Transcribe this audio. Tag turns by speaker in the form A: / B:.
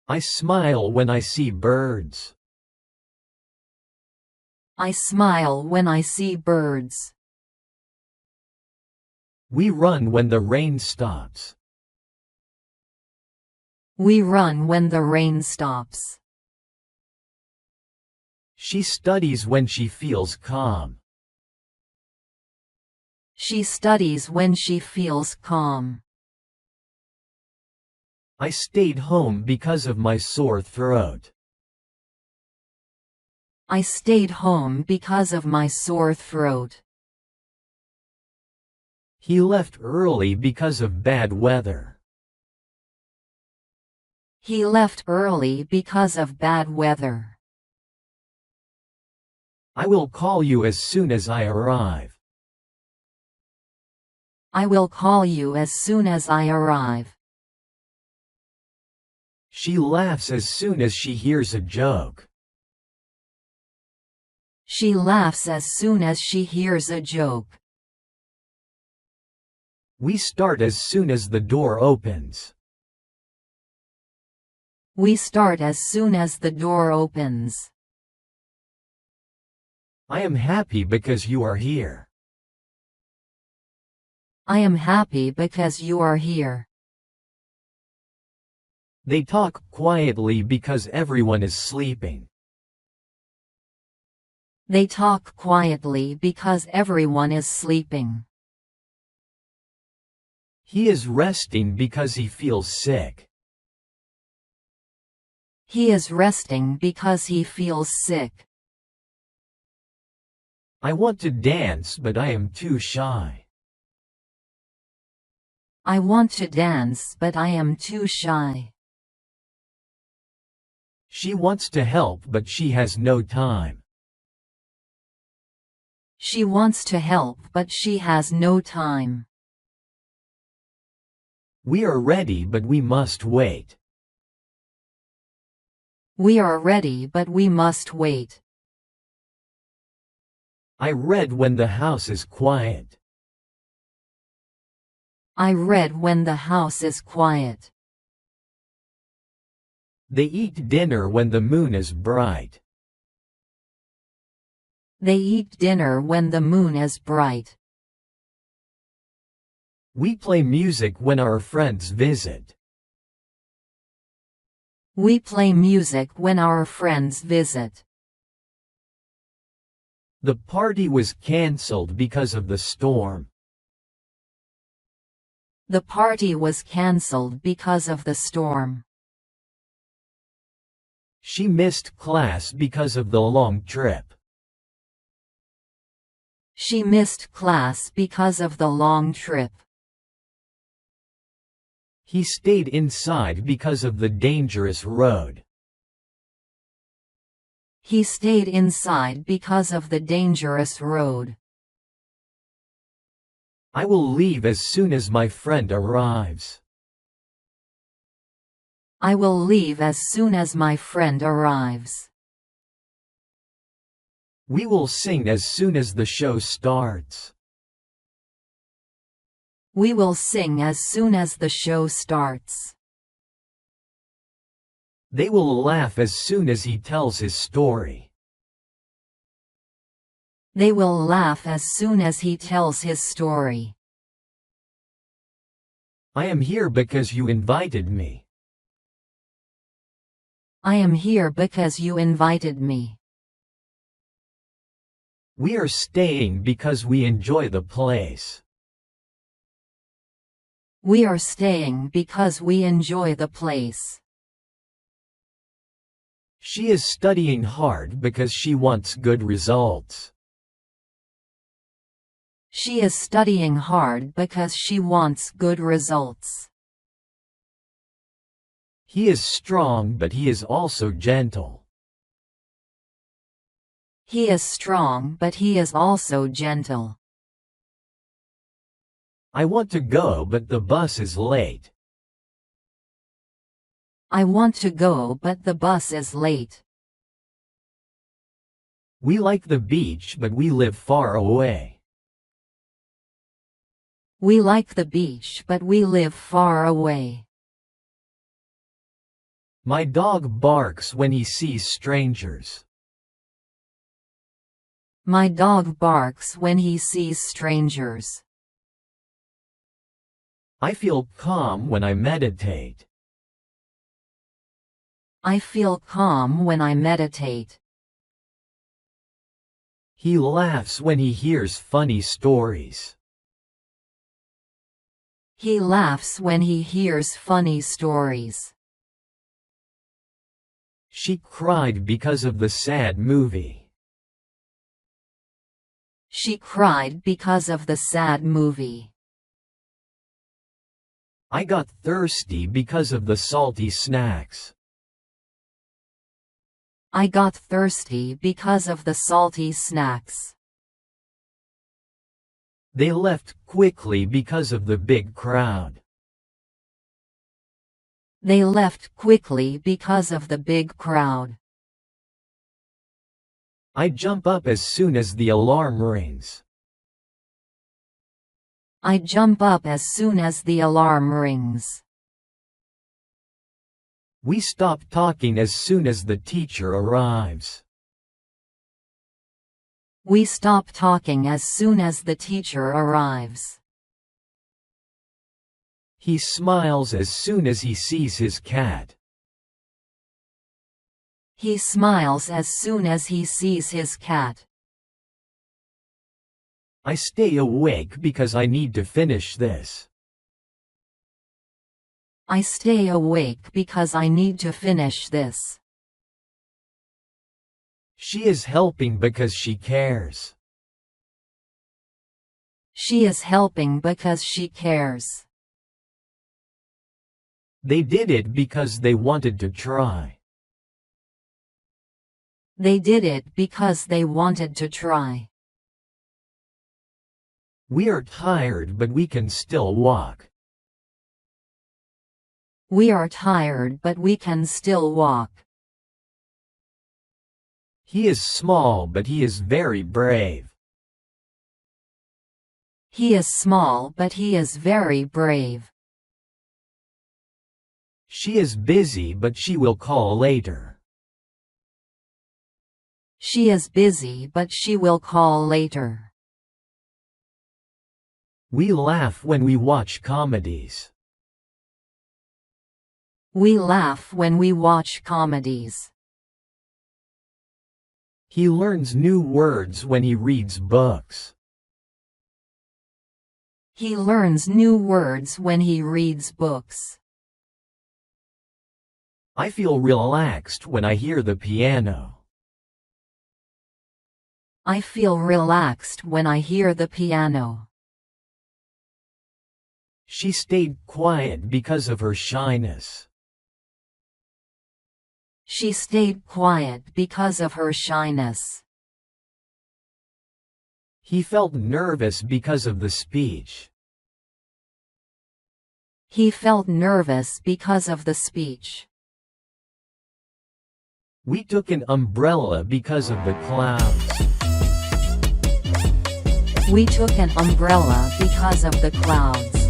A: I smile when I see birds.
B: I smile when I see birds.
A: We run when the rain stops.
B: We run when the rain stops.
A: She studies when she feels calm.
B: She studies when she feels calm.
A: I stayed home because of my sore throat.
B: I stayed home because of my sore throat.
A: He left early because of bad weather.
B: He left early because of bad weather.
A: I will call you as soon as I arrive.
B: I will call you as soon as I arrive.
A: She laughs as soon as she hears a joke.
B: She laughs as soon as she hears a joke.
A: We start as soon as the door opens.
B: We start as soon as the door opens.
A: I am happy because you are here.
B: I am happy because you are here.
A: They talk quietly because everyone is sleeping.
B: They talk quietly because everyone is sleeping.
A: He is resting because he feels sick.
B: He is resting because he feels sick.
A: I want to dance, but I am too shy.
B: I want to dance, but I am too shy.
A: She wants to help, but she has no time.
B: She wants to help, but she has no time.
A: We are ready, but we must wait.
B: We are ready, but we must wait.
A: I read when the house is quiet.
B: I read when the house is quiet.
A: They eat dinner when the moon is bright.
B: They eat dinner when the moon is bright.
A: We play music when our friends visit.
B: We play music when our friends visit.
A: The party was cancelled because of the storm.
B: The party was cancelled because of the storm.
A: She missed class because of the long trip.
B: She missed class because of the long trip.
A: He stayed inside because of the dangerous road.
B: He stayed inside because of the dangerous road.
A: I will leave as soon as my friend arrives.
B: I will leave as soon as my friend arrives.
A: We will sing as soon as the show starts.
B: We will sing as soon as the show starts.
A: They will laugh as soon as he tells his story.
B: They will laugh as soon as he tells his story.
A: I am here because you invited me.
B: I am here because you invited me.
A: We are staying because we enjoy the place.
B: We are staying because we enjoy the place.
A: She is studying hard because she wants good results.
B: She is studying hard because she wants good results.
A: He is strong, but he is also gentle.
B: He is strong, but he is also gentle.
A: I want to go, but the bus is late.
B: I want to go, but the bus is late.
A: We like the beach, but we live far away.
B: We like the beach, but we live far away.
A: My dog barks when he sees strangers.
B: My dog barks when he sees strangers.
A: I feel calm when I meditate.
B: I feel calm when I meditate.
A: He laughs when he hears funny stories.
B: He laughs when he hears funny stories.
A: She cried because of the sad movie.
B: She cried because of the sad movie.
A: I got thirsty because of the salty snacks.
B: I got thirsty because of the salty snacks.
A: They left quickly because of the big crowd.
B: They left quickly because of the big crowd.
A: I jump up as soon as the alarm rings.
B: I jump up as soon as the alarm rings.
A: We stop talking as soon as the teacher arrives.
B: We stop talking as soon as the teacher arrives.
A: He smiles as soon as he sees his cat.
B: He smiles as soon as he sees his cat.
A: I stay awake because I need to finish this.
B: I stay awake because I need to finish this.
A: She is helping because she cares.
B: She is helping because she cares.
A: They did it because they wanted to try.
B: They did it because they wanted to try.
A: We are tired, but we can still walk.
B: We are tired, but we can still walk.
A: He is small, but he is very brave.
B: He is small, but he is very brave.
A: She is busy, but she will call later.
B: She is busy, but she will call later.
A: We laugh when we watch comedies.
B: We laugh when we watch comedies.
A: He learns new words when he reads books.
B: He learns new words when he reads books.
A: I feel relaxed when I hear the piano.
B: I feel relaxed when I hear the piano.
A: She stayed quiet because of her shyness.
B: She stayed quiet because of her shyness.
A: He felt nervous because of the speech.
B: He felt nervous because of the speech.
A: We took an umbrella because of the clouds.
B: We took an umbrella because of the clouds.